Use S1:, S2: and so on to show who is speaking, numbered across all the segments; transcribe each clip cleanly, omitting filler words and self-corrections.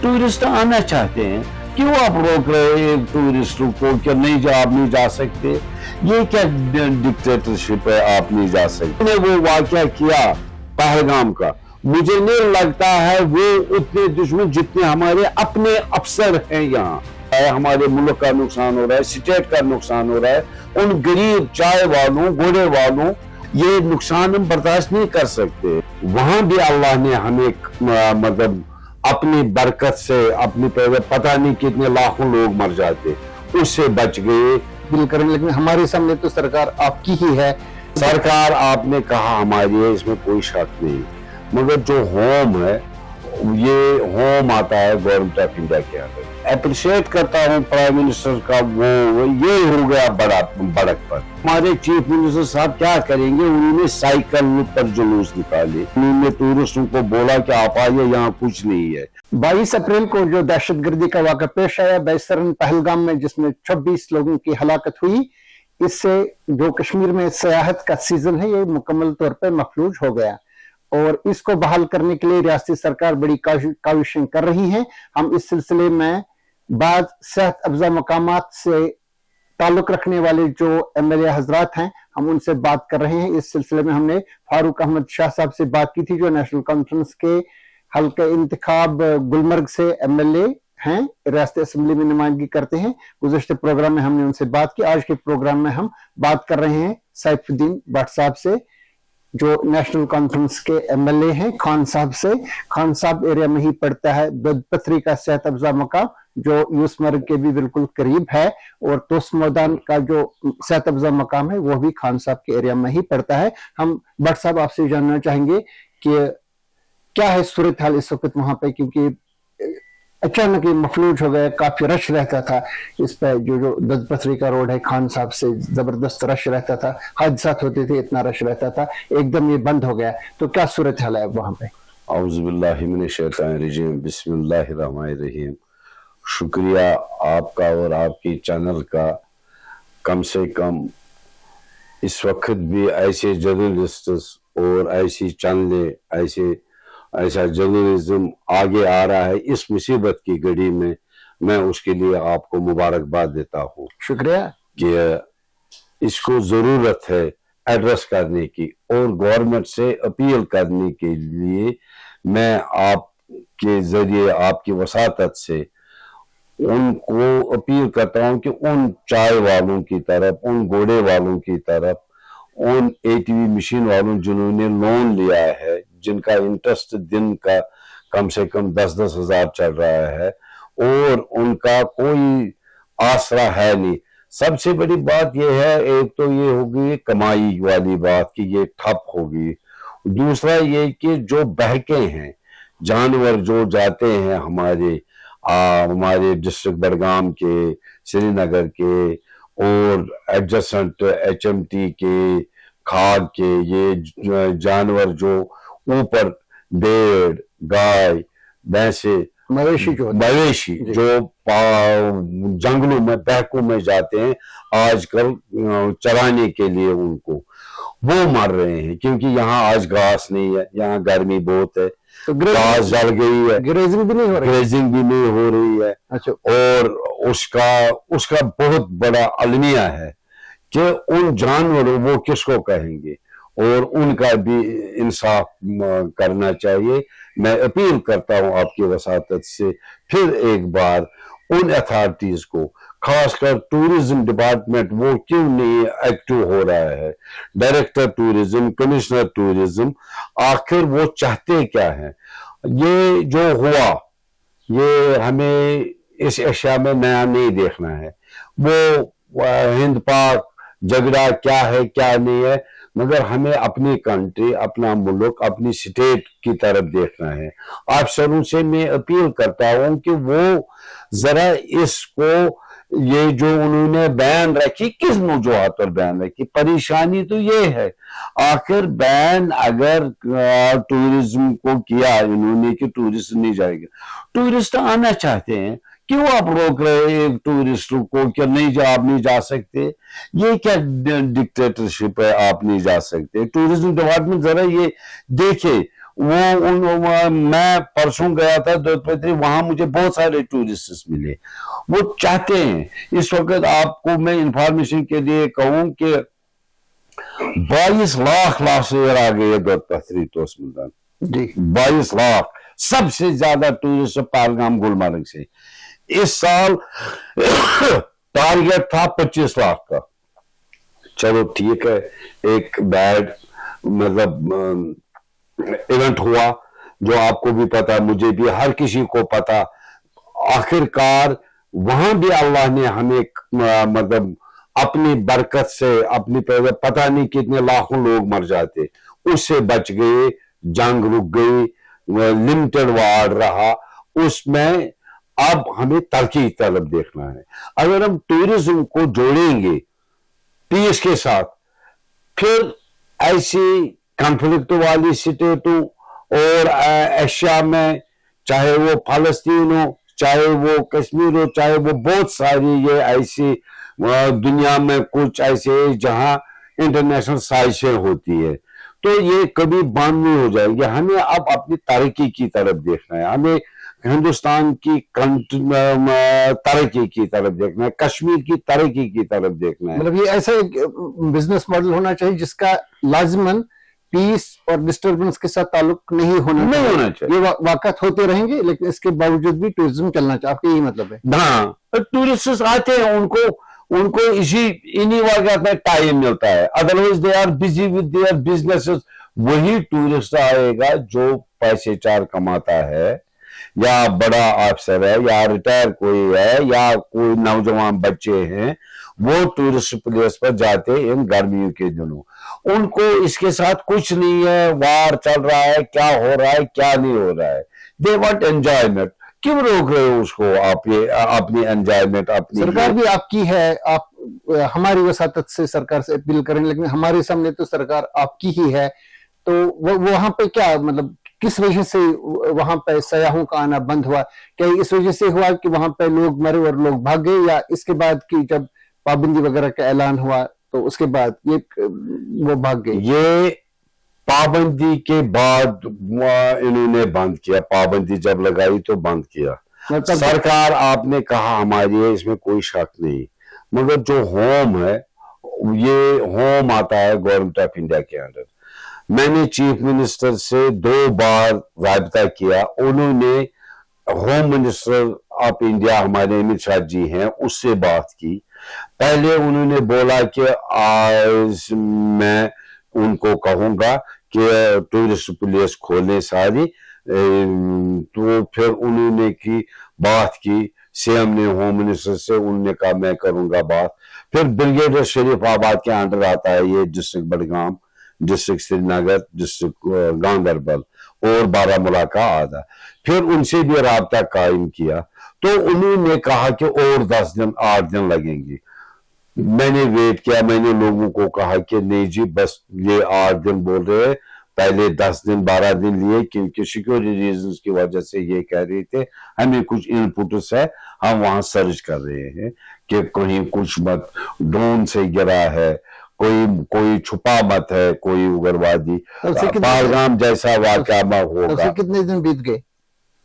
S1: Tourist आना चाहते हैं, क्यों आप रोक रहे हैं एक टूरिस्ट को कि नहीं जा, आप नहीं जा सकते? ये क्या डिक्टेटरशिप है, आप नहीं जा सकते? ने वो वाकया किया पहलगाम का, मुझे नहीं लगता है वो उतने दुश्मन जितने हमारे अपने अफसर हैं यहाँ। हमारे मुल्क का नुकसान हो रहा है, स्टेट का नुकसान हो रहा है, उन गरीब चाय वालों, घोड़े वालों, ये नुकसान हम बर्दाश्त नहीं कर सकते। वहां भी अल्लाह ने हमें मतलब अपनी बरकत से, अपनी पता नहीं कितने लाखों लोग मर जाते, उससे बच गए।
S2: बिल्कुल, लेकिन हमारे सामने तो सरकार आपकी ही है।
S1: सरकार आपने कहा हमारी है, इसमें कोई शक नहीं, मगर जो होम है ये होम आता है गवर्नमेंट ऑफ इंडिया के अंदर। अप्रिशिएट करता हूँ प्राइम मिनिस्टर का, वो ये हो गया बड़क पर। हमारे चीफ मिनिस्टर साहब क्या करेंगे, उन्होंने साइकिल पर जुलूस निकाले, उन्होंने टूरिस्टों को बोला कि आप आइए, यहाँ कुछ नहीं है।
S2: 22 अप्रैल को जो दहशतगर्दी का वाक़ा पेश आया बेसरन पहलगाम में, जिसमें 26 लोगों की हलाकत हुई, इससे जो कश्मीर में सियाहत का सीजन है ये मुकम्मल तौर पर मफलूज हो गया और इसको बहाल करने के लिए रियासती सरकार बड़ी काविशें कर रही है। हम इस सिलसिले में बाद सेहत अफजा मकामात से ताल्लुक रखने वाले जो एमएलए हजरात हैं, हम उनसे बात कर रहे हैं। इस सिलसिले में हमने फारूक अहमद शाह साहब से बात की थी, जो नेशनल कॉन्फ्रेंस के हल्के इंतखाब गुलमर्ग से एमएलए हैं, रियासती असेंबली में नुमाइंदगी करते हैं। गुज़श्ते प्रोग्राम में हमने उनसे बात की। आज के प्रोग्राम में हम बात कर रहे हैं सैफुद्दीन भट्ट साहब से, जो नेशनल कॉन्फ्रेंस के एमएलए हैं, खान साहब से। खान साहब एरिया में ही पड़ता है ददपथरी का सेहत अफजा मकाम, जो यूसमर्ग के भी बिल्कुल करीब है, और तोस मैदान का जो सेहत अफजा मकाम है वो भी खान साहब के एरिया में ही पड़ता है। हम भट्ट साहब आपसे जानना चाहेंगे कि क्या है सूरत हाल इस वक्त वहां पे, क्योंकि अचानक ये मफलूज हो गया, काफी रश रहता था इस पे, जो ददपथरी का रोड है खान साहब से, जबरदस्त रश रहता था, हादसात होते थे, इतना रश रहता था, एकदम ये बंद हो गया, तो क्या सूरत हाल है वहां पे?
S1: औज़ुबिल्लाहि मिनश्शैतानिर्रजीम, बिस्मिल्लाहिर्रहमानिर्रहीम। शुक्रिया आपका और आपकी चैनल का, कम से कम इस वक्त भी ऐसे जर्नलिस्ट और ऐसी चैनलें, ऐसा जर्नलिज्म आगे आ रहा है इस मुसीबत की घड़ी में, मैं उसके लिए आपको मुबारकबाद देता हूँ।
S2: शुक्रिया।
S1: कि इसको जरूरत है एड्रेस करने की और गवर्नमेंट से अपील करने के लिए मैं आपके जरिए, आपकी वसातत से उनको अपील करता हूँ कि उन चाय वालों की तरफ, उन घोड़े वालों की तरफ, उन एटीवी मशीन वालों जिन्होंने लोन लिया है, जिनका इंटरेस्ट दिन का कम से कम 10-10 हजार चल रहा है और उनका कोई आसरा है नहीं। सबसे बड़ी बात यह है, एक तो ये होगी कमाई वाली बात कि ये ठप होगी, दूसरा ये कि जो बहके हैं जानवर जो जाते हैं हमारे डिस्ट्रिक्ट बडगाम के, श्रीनगर के और एडजेसेंट एचएमटी के, खाग के, ये जानवर जो ऊपर भेड़, गाय, भैंसे, मवेशी जो जंगलों में, बहकों में जाते हैं आजकल चराने के लिए, उनको वो मर रहे हैं क्योंकि यहाँ आज घास नहीं है, यहाँ गर्मी बहुत है, तो घास जल गई है, ग्रेजिंग भी नहीं हो रही है। अच्छा। और उसका बहुत बड़ा अलमिया है कि उन जानवरों, वो किसको कहेंगे, और उनका भी इंसाफ करना चाहिए। मैं अपील करता हूं आपकी वसातत से फिर एक बार उन अथॉरिटीज को, खासकर टूरिज्म डिपार्टमेंट, वो क्यों नहीं एक्टिव हो रहा है, डायरेक्टर टूरिज्म, कमिश्नर टूरिज्म, आखिर वो चाहते क्या है? ये जो हुआ, ये हमें इस एशिया में नया नहीं देखना है। वो हिंद पाक झगड़ा क्या है क्या नहीं है, मगर हमें अपनी कंट्री, अपना मुल्क, अपनी स्टेट की तरफ देखना है। आप सबों से मैं अपील करता हूं कि वो जरा इसको, ये जो उन्होंने बैन रखी, किस वजूहत पर बैन रखी? परेशानी तो ये है, आखिर बैन अगर टूरिज्म को किया इन्होंने कि टूरिस्ट नहीं जाएगा, टूरिस्ट आना चाहते हैं, क्यों आप रोक रहे हैं एक टूरिस्ट को कि नहीं जा, आप नहीं जा सकते? ये क्या डिक्टेटरशिप है, आप नहीं जा सकते? टूरिज्म डिपार्टमेंट जरा ये देखे, میں پرسوں گیا تھا دودھ پتری, وہاں مجھے بہت سارے ٹورسٹ ملے. وہ چاہتے ہیں, اس وقت آپ کو میں انفارمیشن کے لیے کہوں کہ 22 لاکھ لاسٹ آ گئے دودھ پتری توس میدان.
S2: جی
S1: 22 لاکھ, سب سے زیادہ ٹورسٹ پہلگام گلمرگ سے. اس سال ٹارگیٹ تھا 25 لاکھ کا. چلو ٹھیک ہے, ایک بیڈ مطلب ایونٹ ہوا, جو آپ کو بھی پتا, مجھے بھی, ہر کسی کو پتا. آخر کار وہاں بھی اللہ نے ہمیں مطلب اپنی برکت سے, اپنی پتہ نہیں کتنے لاکھوں لوگ مر جاتے, اس سے بچ گئے. جنگ رک گئی, لمیٹڈ وارڈ رہا اس میں. اب ہمیں ترقی کی طرف دیکھنا ہے. اگر ہم ٹورزم کو جوڑیں گے پیس کے ساتھ, پھر ایسی کنفلکٹ والی سٹیٹوں اور ایشیا میں, چاہے وہ فلسطین ہو, چاہے وہ کشمیر ہو, چاہے وہ بہت ساری یہ ایسی دنیا میں کچھ ایسے جہاں انٹرنیشنل سازشیں ہوتی ہے, تو یہ کبھی بند نہیں ہو جائے گی. ہمیں اب اپنی ترقی کی طرف دیکھنا ہے, ہمیں ہندوستان کی ترقی کی طرف دیکھنا ہے, کشمیر کی ترقی کی طرف دیکھنا ہے.
S2: مطلب یہ ایسا ایک بزنس ماڈل ہونا چاہیے جس کا لازماً پیس اور ڈسٹربنس کے ساتھ تعلق نہیں ہونا چاہیے. یہ واقعات ہوتے رہیں گے, لیکن اس کے باوجود بھی ٹورزم چلنا چاہیے. آپ کا یہی مطلب ہے؟
S1: ہاں, ٹورسٹ آتے ہیں, ان کو انہی واقعات میں ٹائم ملتا ہے. Otherwise they are busy with their businesses. وہی ٹورسٹ آئے گا جو پیسے چار کماتا ہے, یا بڑا آفیسر ہے, یا ریٹائر کوئی ہے, یا کوئی نوجوان بچے ہیں, وہ ٹورسٹ پلیس پر جاتے ان گرمیوں کے دنوں. ان کو اس کے ساتھ کچھ نہیں ہے, وار چل رہا ہے, کیا ہو رہا ہے, کیا نہیں ہو رہا ہے. They want enjoyment. کیوں روک رہے ہو اس کو آپ؟ یہ اپنی انجوائمنٹ اپنی.
S2: سرکار بھی آپ کی ہے, آپ ہماری وساطت سے سرکار سے اپیل کریں, لیکن ہمارے سامنے تو سرکار آپ کی ہی ہے. تو وہاں پہ کیا مطلب کس وجہ سے وہاں پہ سیاحوں کا آنا بند ہوا؟ کیا اس وجہ سے ہوا کہ وہاں پہ لوگ مرے اور لوگ بھاگ گئے, یا اس کے بعد کی جب پابندی وغیرہ کا اعلان ہوا تو اس کے بعد یہ وہ بھاگ گئے؟
S1: یہ پابندی کے بعد انہوں نے بند کیا. پابندی جب لگائی تو بند کیا. سرکار آپ نے کہا ہماری ہے, اس میں کوئی شک نہیں, مگر جو ہوم ہے, یہ ہوم آتا ہے گورنمنٹ آف انڈیا کے انڈر. میں نے چیف منسٹر سے 2 بار رابطہ کیا. انہوں نے ہوم منسٹر آف انڈیا ہمارے امت شاہ جی ہیں, اس سے بات کی. پہلے انہوں نے بولا کہ آج میں ان کو کہوں گا کہ ٹورسٹ پلیس کھولیں ساری. تو پھر انہوں نے بات کی سی ایم نے ہوم منسٹر سے, انہوں نے کہا میں کروں گا بات. پھر بریگیڈیئر شریف آباد کے انڈر آتا ہے یہ ڈسٹرکٹ بڈگام, ڈسٹرکٹ سری نگر, ڈسٹرکٹ گاندربل اور بارامولہ کا آدھا. پھر ان سے بھی رابطہ قائم کیا, تو انہوں نے کہا کہ اور 10 دن 8 دن لگیں گے. میں نے ویٹ کیا, میں نے لوگوں کو کہا کہ نہیں جی بس یہ 8 دن بول رہے ہیں, پہلے 10 دن 12 دن لیے, کیونکہ سیکورٹی ریزنز کی وجہ سے یہ کہہ رہے تھے ہمیں کچھ ان پٹس ہے, ہم وہاں سرچ کر رہے ہیں کہ کہیں کچھ مت ڈرون سے گرا ہے, کوئی چھپا مت ہے, کوئی اگروادی پہلگام جیسا واقعہ ہوگا.
S2: کتنے دن بیت گئے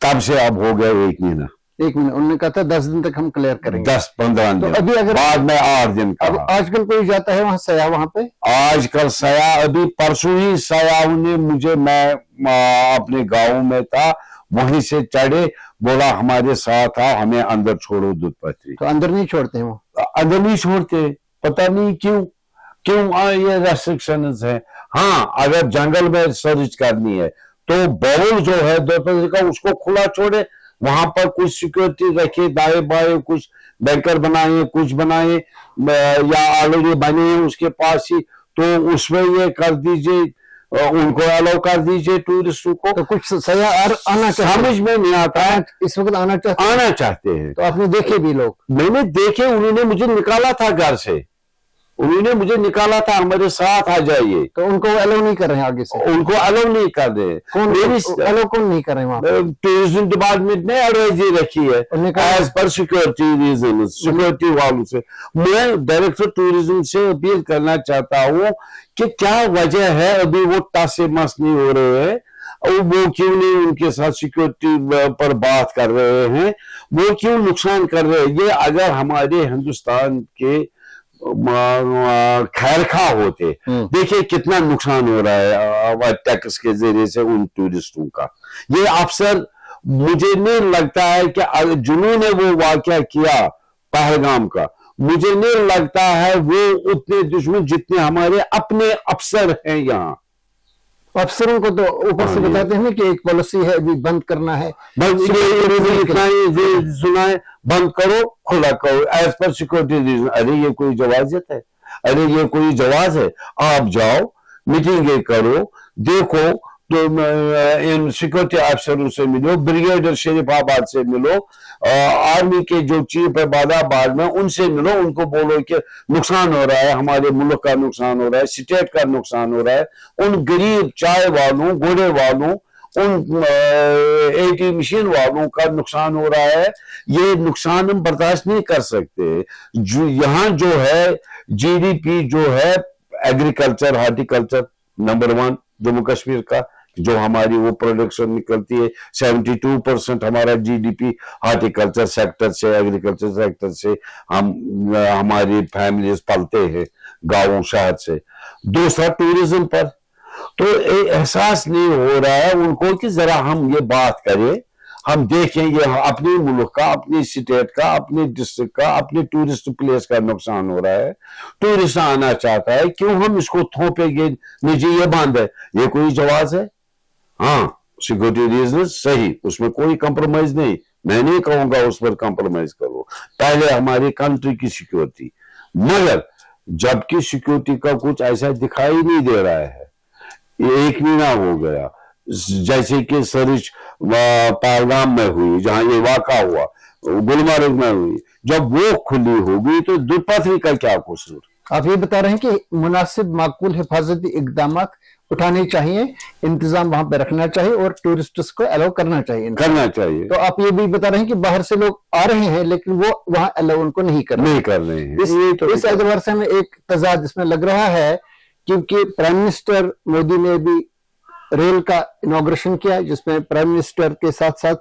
S1: تب سے؟ اب ہو گیا 1 مہینہ.
S2: 1 مہینہ. انہوں نے کہا تھا 10 دن تک ہم کلیئر کریں گے.
S1: 10-15 دن
S2: ابھی اگر
S1: بعد میں 8 دن کا.
S2: آج کل کوئی جاتا ہے وہاں سیاح وہاں پہ؟
S1: آج کل سیاح, ابھی پرسوں ہی سیاحوں نے مجھے, میں اپنے گاؤں میں تھا, وہیں سے چڑھے, بولا ہمارے ساتھ آ, ہمیں اندر چھوڑو دودھ پتری.
S2: تو اندر نہیں چھوڑتے ہیں وہ؟
S1: اندر نہیں چھوڑتے, پتہ نہیں کیوں یہ ریسٹرکشنز ہیں. ہاں اگر جنگل میں سرچ کرنی ہے تو باؤل جو ہے دودھ پتری کا, اس کو کھلا چھوڑے, وہاں پر کچھ سیکورٹی رکھے, دائیں بائیں کچھ بینکر بنائے, کچھ بنائے, یا آلریڈی بنے اس کے پاس ہی, تو اس میں یہ کر دیجئے, ان کو الاؤ کر دیجئے ٹورسٹوں کو.
S2: تو کچھ سیاح آنا
S1: سمجھ میں نہیں آتا ہے,
S2: اس وقت آنا
S1: چاہتے ہیں.
S2: تو آپ نے دیکھے بھی لوگ؟
S1: میں نے دیکھے, انہوں نے مجھے نکالا تھا گھر سے, انہوں نے مجھے نکالا تھا ہمارے ساتھ آ جائیے.
S2: تو ان کو الاؤ نہیں کر رہے ہیں آگے سے؟
S1: ان کو الاؤ نہیں کر رہے.
S2: الاؤ کون نہیں کر رہے وہاں؟
S1: ٹورزم ڈپارٹمنٹ نے ایڈوائزری رکھی ہے as per security reason, security والوں سے. میں ڈائریکٹر ٹورزم سے اپیل کرنا چاہتا ہوں کہ کیا وجہ ہے ابھی وہ ٹس سے مس نہیں ہو رہے ہیں. वो क्यों नहीं उनके साथ सिक्योरिटी पर बात कर रहे हैं, वो क्यों नुकसान कर रहे हैं? ये अगर हमारे हिंदुस्तान के खैरखा होते, देखिए कितना नुकसान हो रहा है टैक्स के जरिए से उन टूरिस्टों का। ये अफसर, मुझे नहीं लगता है कि जिन्होंने वो वाकया किया पहलगाम का, मुझे नहीं लगता है वो उतने दुश्मन जितने हमारे अपने अफसर हैं यहाँ।
S2: अफसरों को तो ऊपर से बताते हैं कि एक पॉलिसी है अभी बंद करना है,
S1: बस इतना ही सुना है, बंद करो खुला करो एज पर सिक्योरिटी रीजन। अरे ये कोई जवाजियत है? अरे ये कोई जवाज है? आप जाओ मीटिंगें करो, देखो तो इन सिक्योरिटी अफसरों से मिलो, ब्रिगेडियर शरीफाबाद से मिलो, आर्मी के जो चीफ है बादाबाद में उनसे मिलो, उनको बोलो कि नुकसान हो रहा है, हमारे मुल्क का नुकसान हो रहा है, स्टेट का नुकसान हो रहा है, उन गरीब चाय वालों, घोड़े वालों, उन एटी मशीन वालों का नुकसान हो रहा है। ये नुकसान हम बर्दाश्त नहीं कर सकते। जो यहाँ जो है जीडीपी जो है agriculture horticulture number 1 Jammu Kashmir का, जो हमारी वो प्रोडक्शन निकलती है, 72% हमारा जीडीपी हार्टिकल्चर सेक्टर से, एग्रीकल्चर सेक्टर से हम हमारी फैमिलीज पलते हैं गांवों शहर से। दूसरा टूरिज्म पर तो एहसास नहीं हो रहा है उनको कि जरा हम ये बात करें, हम देखें ये अपने मुल्क का, अपनी स्टेट का, अपने डिस्ट्रिक्ट का, अपने टूरिस्ट प्लेस का नुकसान हो रहा है। टूरिस्ट आना चाहता है, क्यों हम इसको थोपेंगे? नहीं, ये बंद है, ये कोई जवाब है? हाँ, सिक्योरिटी रीजन सही, उसमें कोई कंप्रोमाइज नहीं, मैं नहीं कहूंगा उस पर कंप्रोमाइज करो, पहले हमारी कंट्री की सिक्योरिटी। मगर जबकि सिक्योरिटी का कुछ ऐसा दिखाई नहीं दे रहा है, ये 1 महीना हो गया, जैसे कि सरिश पहलगाम में हुई, जहां ये वाक़ा हुआ, गुलमर्ग में हुई, जब वो खुली होगी तो दुर्पथरी का क्या कसूर?
S2: आप ये बता रहे हैं कि मुनासिब माकूल हिफाजती इकदाम उठाने चाहिए, इंतजाम वहां पे रखना चाहिए और टूरिस्ट्स को अलाउ करना चाहिए। तो आप ये भी बता रहे हैं कि बाहर से लोग आ रहे हैं लेकिन वो वहां अलाउ उनको नहीं कर रहे हैं। इस एतबार से हमें एक तजाद इसमें लग रहा है, क्योंकि प्राइम मिनिस्टर मोदी ने भी रेल का इनॉग्रेशन किया, जिसमें प्राइम मिनिस्टर के साथ साथ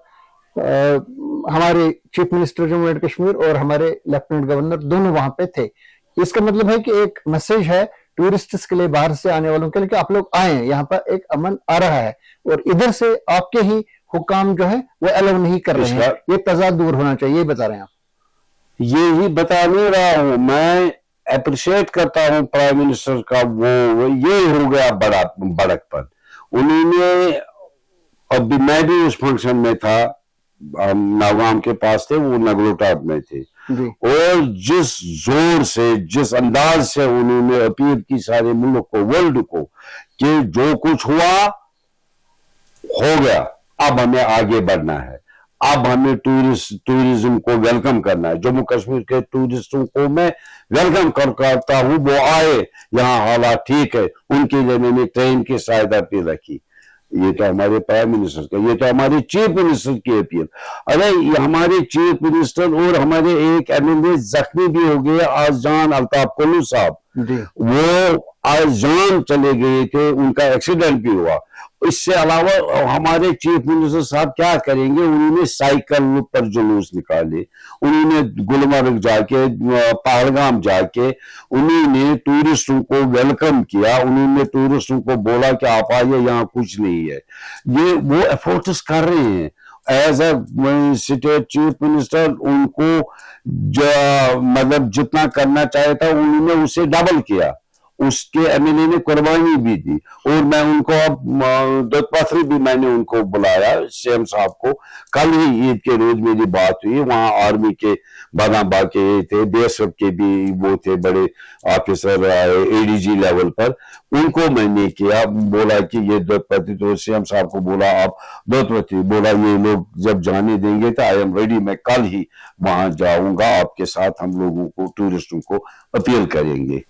S2: हमारे chief minister Jammu and Kashmir और हमारे लेफ्टिनेंट गवर्नर दोनों वहां पे थे। इसका मतलब है कि एक मैसेज है टूरिस्ट्स के लिए, बाहर से आने वालों के लिए, कि आप लोग आए, यहाँ पर एक अमन आ रहा है, और इधर से आपके ही हुकाम जो है वो अलाउ नहीं कर रहे हैं। ये तजाद दूर होना चाहिए, ये बता रहे हैं आप?
S1: ये ही बता नहीं रहा हूं, मैं अप्रिशिएट करता हूं प्राइम मिनिस्टर का, वो ये हो गया बड़कपन उन्होंने। अभी मैं भी उस फंक्शन में था, नवगाम के पास थे, वो नगरोटा में थे, और जिस जोर से, जिस अंदाज से उन्होंने अपील की सारे मुल्क को, वर्ल्ड को, कि जो कुछ हुआ हो गया, अब हमें आगे बढ़ना है, अब हमें टूरिज्म को वेलकम करना है। जम्मू कश्मीर के टूरिस्टों को मैं वेलकम करता हूं, वो आए, यहाँ हालात ठीक है, उनके लिए मैंने ट्रेन की सहायता भी रखी। ये तो हमारे प्राइम मिनिस्टर का, ये तो हमारे चीफ मिनिस्टर की अपील। अरे हमारे चीफ मिनिस्टर और हमारे एक एमएलए जख्मी भी हो गए, आजान अल्ताफ कोलू साहब, वो आज जान चले गए थे, उनका एक्सीडेंट भी हुआ। इससे अलावा हमारे चीफ मिनिस्टर साहब क्या करेंगे? उन्होंने साइकिल पर जुलूस निकाले, उन्होंने गुलमर्ग जाके, पहलगाम जाके, उन्होंने टूरिस्टों को वेलकम किया, उन्होंने टूरिस्टों को बोला कि आप आइए, यहाँ कुछ नहीं है। ये वो एफर्ट्स कर रहे हैं as a state chief minister. उनको मतलब जितना करना चाहे था उन्होंने उसे डबल किया, उसके एमएलए ने कुर्बानी भी दी। और मैं उनको अब दुधपथरी भी मैंने उनको बुलाया, सीएम साहब को, कल ही ईद के रोज मेरी बात हुई, वहां आर्मी के बादाबाग के थे, बीएसएफ के भी वो थे बड़े ऑफिसर एडीजी लेवल पर, उनको मैंने किया, बोला कि ये दुधपथरी, तो सीएम साहब को बोला आप दुधपथरी, बोला ये लोग जब जाने देंगे तो आई एम रेडी, मैं कल ही वहां जाऊंगा आपके साथ, हम लोगों को, टूरिस्टों को अपील करेंगे।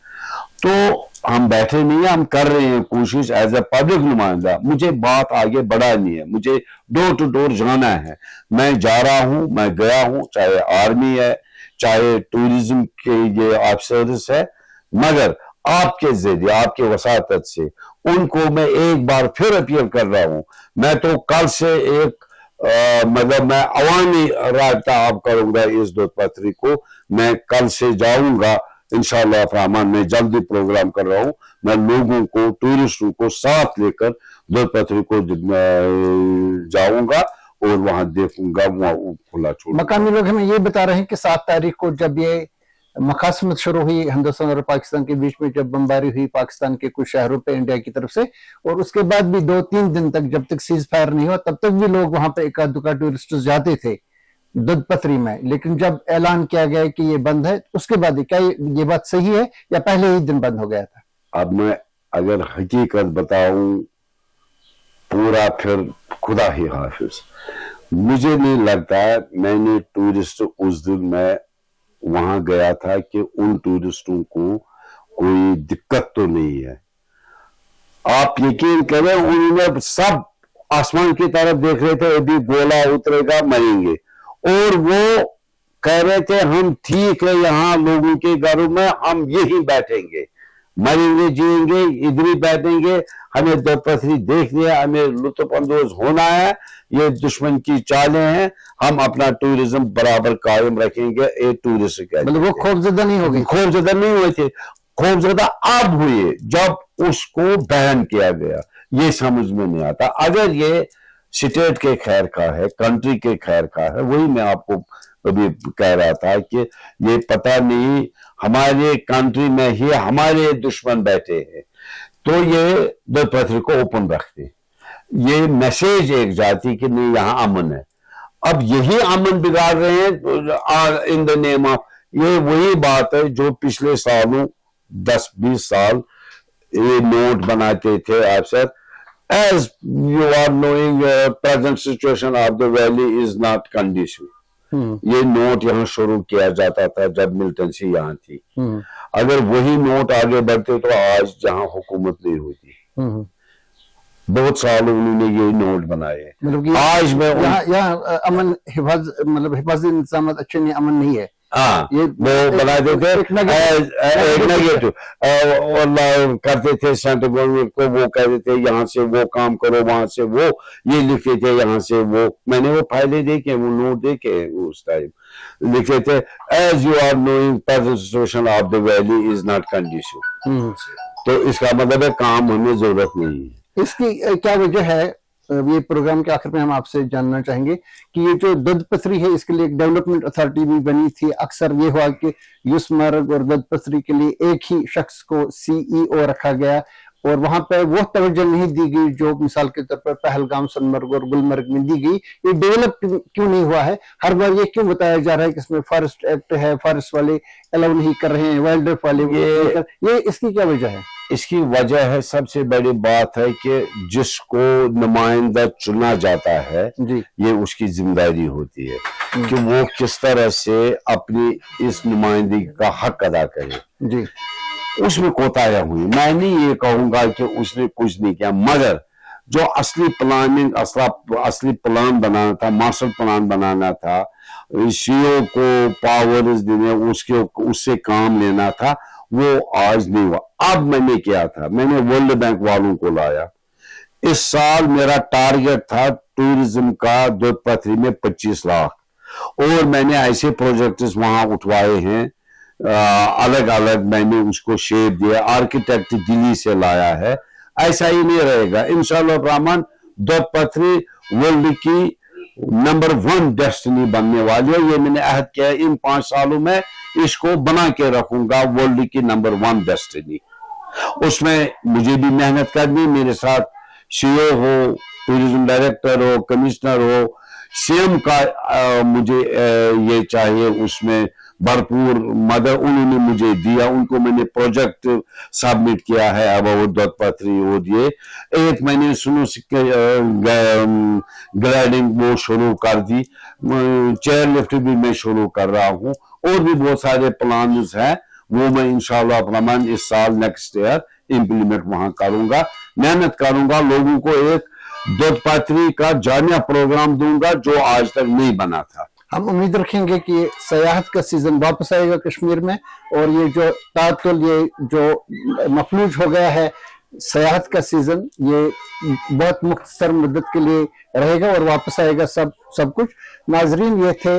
S1: तो हम बैठे नहीं, हम कर रहे हैं कोशिश एज ए पब्लिक नुमाइंदा। मुझे बात आगे बढ़ानी है, मुझे डोर टू डोर जाना है, मैं जा रहा हूं, मैं गया हूं, चाहे आर्मी है, चाहे टूरिज्म के ये ऑफिसर्स है, मगर آپ کے ذریعے آپ کی وساطت سے ان کو میں ایک بار پھر اپیل کر رہا ہوں. میں تو کل سے ایک مطلب میں عوامی رابطہ آپ کروں گا اس دودھ پتھری کو. میں کل سے جاؤں گا انشاءاللہ الرحمن. میں جلدی پروگرام کر رہا ہوں. میں لوگوں کو ٹورسٹوں کو ساتھ لے کر دودھ پتھری کو جاؤں گا اور وہاں دیکھوں گا, وہاں کھلا چھوڑوں گا.
S2: مقامی لوگ ہمیں یہ بتا رہے ہیں کہ 7 تاریخ کو جب یہ مخاصمت شروع ہوئی ہندوستان اور پاکستان کے بیچ میں, جب بمباری ہوئی پاکستان کے کچھ شہروں پہ انڈیا کی طرف سے, اور اس کے بعد بھی 2-3 دن تک جب تک سیز فائر نہیں ہوا تب تک بھی لوگ وہاں پہ ایک آدھ دکا ٹورسٹ جاتے تھے دودھ پتھری میں. لیکن جب اعلان کیا گیا کہ یہ بند ہے, اس کے بعد کیا یہ بات صحیح ہے یا پہلے ہی دن بند ہو گیا تھا؟
S1: اب میں اگر حقیقت بتاؤں پورا پھر خدا ہی حافظ. مجھے نہیں لگتا میں نے ٹورسٹ اس دن میں وہاں گیا تھا کہ ان ٹورسٹوں کو کوئی دقت تو نہیں ہے. آپ یقین کریں انہوں نے سب آسمان کی طرف دیکھ رہے تھے ابھی گولا اترے گا مریں گے, اور وہ کہہ رہے تھے ہم ٹھیک ہے یہاں لوگوں کے گھروں میں ہم یہی بیٹھیں گے, مریں گے جیئیں گے ادھر ہی بیٹھیں گے. ہمیں دودھ پتھری دیکھنی ہے, ہمیں لطف اندوز ہونا ہے. یہ دشمن کی چالیں ہیں, ہم اپنا ٹورزم برابر قائم رکھیں گے. ایک ٹورسٹ
S2: مطلب وہ خوفزدہ نہیں ہو گئی؟
S1: خوفزدہ نہیں ہوئے تھے. خوفزدہ اب ہوئے جب اس کو بین کیا گیا. یہ سمجھ میں نہیں آتا. اگر یہ سٹیٹ کے خیر کا ہے, کنٹری کے خیر کا ہے, وہی میں آپ کو ابھی کہہ رہا تھا کہ یہ پتہ نہیں ہمارے کنٹری میں ہی ہمارے دشمن بیٹھے ہیں تو یہ دودھ پتھری کو اوپن رکھتے. یہ میسیج ایک جاتی کہ نہیں یہاں امن ہے. اب یہی امن بگاڑ رہے ہیں ان دا نیم آف. یہ وہی بات ہے جو پچھلے سالوں 10-20 سال یہ نوٹ بناتے تھے افسر. As you are knowing, present situation of the valley is not conducive. یہ نوٹ یہاں شروع کیا جاتا تھا جب ملٹنسی یہاں تھی. اگر وہی نوٹ آگے بڑھتے تو آج جہاں حکومت نہیں ہوتی. بہت سال انہوں نے یہ نوٹ بنائے. آج میں
S2: یہاں امن مطلب حفاظتی انتظامات اچھے نہیں, امن نہیں ہے.
S1: ہاں وہ بنا دیتے ایک نیگیٹو کرتے تھے سینٹرل گورنمنٹ کو. وہ کہتے تھے یہاں سے وہ کام کرو, وہاں سے وہ یہ لکھتے تھے, یہاں سے وہ. میں نے وہ فائلیں دیکھے, وہ نوٹ دیکھے اس ٹائم لکھتے تھے as you are knowing present situation of the valley is not condition. تو اس کا مطلب ہے کام ہمیں ضرورت نہیں ہے.
S2: اس کی کیا وجہ ہے؟ یہ پروگرام کے آخر میں ہم آپ سے جاننا چاہیں گے کہ یہ جو دودھ پتھری ہے اس کے لیے ایک ڈیولپمنٹ اتھارٹی بھی بنی تھی. اکثر یہ ہوا کہ یوس مرگ اور دودھ پتھری کے لیے ایک ہی شخص کو CEO رکھا گیا, اور وہاں پہ وہ توجہ نہیں دی گئی جو مثال کے طور پر پہلگام, سنمرگ اور گلمرگ میں دی گئی. یہ ڈیولپ کیوں نہیں ہوا ہے؟ ہر بار یہ کیوں بتایا جا رہا ہے کہ اس میں فارسٹ ایکٹ ہے, فارسٹ والے الاؤ نہیں کر رہے ہیں, وائلڈ لائف والے. یہ اس کی کیا وجہ ہے؟
S1: اس کی وجہ ہے, سب سے بڑی بات ہے کہ جس کو نمائندہ چنا جاتا ہے یہ اس کی ذمہ داری ہوتی ہے کہ وہ کس طرح سے اپنی اس نمائندگی کا حق ادا کرے. اس میں کوتاہیاں ہوئی. میں نہیں یہ کہوں گا کہ اس نے کچھ نہیں کیا, مگر جو اصلی پلاننگ اصلی پلان بنانا تھا, ماسٹر پلان بنانا تھا, CEO کو پاورز دینے, اس سے کام لینا تھا, وہ آج نہیں ہوا. اب میں نے کیا تھا, میں نے ورلڈ بینک والوں کو لایا. اس سال میرا ٹارگٹ تھا ٹورزم کا دودھ پتھری میں 25 لاکھ, اور میں نے ایسے پروجیکٹس وہاں اٹھوائے ہیں الگ الگ. میں نے اس کو شیپ دیا, آرکیٹیکٹ دلی سے لایا ہے. ایسا ہی نہیں رہے گا انشاءاللہ الرحمن. دودھ پتھری ورلڈ کی نمبر 1 ڈیسٹنی بننے والی ہے. یہ میں نے عہد کیا ہے ان 5 سالوں میں اس کو بنا کے رکھوں گا ورلڈ کی نمبر 1 ڈیسٹنی. اس میں مجھے بھی محنت کرنی, میرے ساتھ CEO ہو, ٹورزم ڈائریکٹر ہو, کمشنر ہو, CM کا مجھے یہ چاہیے, اس میں بھرپور مدد انہوں نے مجھے دیا. ان کو میں نے پروجیکٹ سبمٹ کیا ہے اب وہ دودھ پتھری. اور یہ ایک میں نے سنو گلائڈنگ وہ شروع کر دی, چیئر لفٹ بھی میں شروع کر رہا ہوں, اور بھی بہت سارے پلانز ہیں وہ میں انشاءاللہ الرحمن اس سال نیکسٹ ایئر امپلیمنٹ وہاں کروں گا. محنت کروں گا, لوگوں کو ایک دودھ پتھری کا جامع پروگرام دوں گا جو آج تک نہیں بنا تھا.
S2: हम उम्मीद रखेंगे कि सयाहत का सीजन वापस आएगा कश्मीर में, और ये जो तातुल ये जो मफलूज हो गया है सयाहत का सीजन, ये बहुत मुख्तसर मुद्दत के लिए रहेगा और वापस आएगा सब कुछ। नाजरीन, ये थे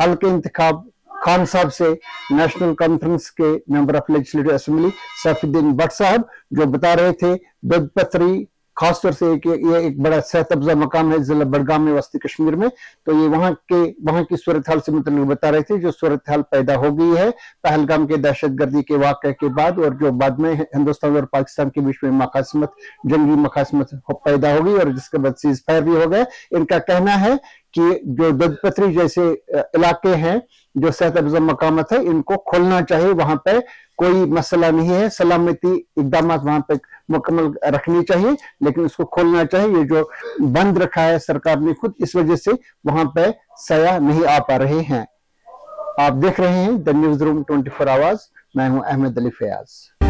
S2: हल्के इंतखाब खान साहब से नेशनल कॉन्फ्रेंस के member of legislative assembly Saifuddin Bhatt साहब, जो बता रहे थे दुधपथरी खासतौर से ये एक बड़ा सेहत अफजा मकाम है जिला बडगाम में वस्ती कश्मीर में, तो ये वहां की सूरत हाल से मतलब बता रहे थे जो सूरत हाल पैदा हो गई है पहलगाम के दहशतगर्दी के वाक़े के बाद, और जो बाद में हिंदुस्तान और पाकिस्तान के बीच में मकासमत, जंगी मकासमत पैदा हो गई और जिसके बाद सीज फायर भी हो गया। इनका कहना है कि जो दुधपथरी जैसे इलाके हैं जो सेहत अफजा मकामत है, इनको खोलना चाहिए, वहां पे कोई मसला नहीं है, सलामती इकदाम वहां पे मुकम्मल रखनी चाहिए, लेकिन उसको खोलना चाहिए। ये जो बंद रखा है सरकार ने खुद, इस वजह से वहां पे सयाह नहीं आ पा रहे हैं। आप देख रहे हैं द न्यूज रूम 24 आवर्स, मैं हूं अहमद अली फयाज।